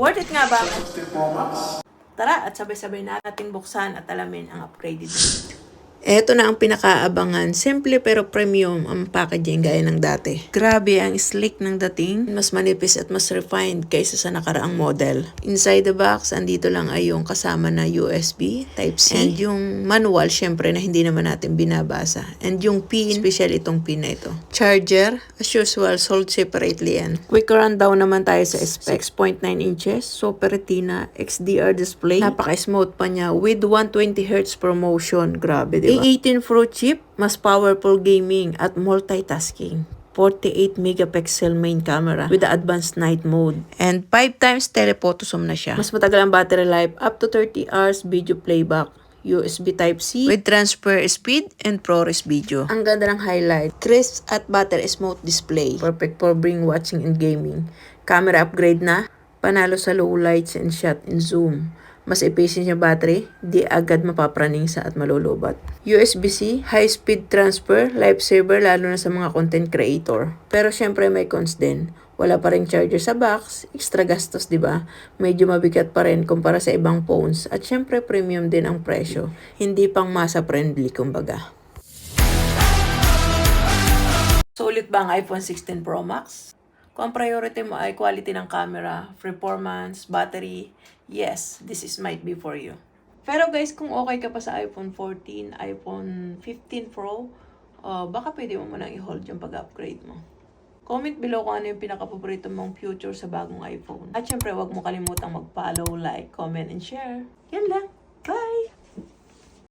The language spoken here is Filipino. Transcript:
Worth it nga ba? Tara at sabay-sabay natin buksan at alamin ang upgraded. Ito na ang pinakaabangan. Simple pero premium ang packaging gaya ng dati. Grabe ang sleek ng dating. Mas manipis at mas refined kaysa sa nakaraang model. Inside the box, andito lang ay yung kasama na USB, Type-C. And yung manual, syempre na hindi naman natin binabasa. And yung pin, special itong pin na ito. Charger, as usual, sold separately yan. Quick rundown naman tayo sa specs. 6.9 inches, Super Retina, XDR display. Napaka-smooth pa niya with 120Hz promotion. Grabe, diba? A18 Pro chip, mas powerful gaming at multitasking. 48 megapixel main camera with the advanced night mode. And 5 times telephoto zoom na siya. Mas matagal ang battery life, up to 30 hours video playback. USB Type-C with transfer speed and ProRes video. Ang ganda ng highlight, crisp at battery smooth display. Perfect for bring watching and gaming. Camera upgrade na, panalo sa low lights and shot and zoom. Mas efficient yung battery, di agad mapapraning sa at malulubat. USB-C, high-speed transfer, lifesaver lalo na sa mga content creator. Pero syempre may cons din. Wala pa rin charger sa box, extra gastos, di ba? Medyo mabigat pa rin kumpara sa ibang phones at syempre premium din ang presyo. Hindi pang masa friendly kumbaga. Sulit ba ang iPhone 16 Pro Max? Kung ang priority mo ay quality ng camera, performance, battery, yes, this is might be for you. Pero guys, kung okay ka pa sa iPhone 14, iPhone 15 Pro, baka pwede mo munang i-hold yung pag-upgrade mo. Comment below kung ano yung pinaka-paborito mong future sa bagong iPhone. At syempre, huwag mo kalimutang mag-follow, like, comment, and share. Yan lang.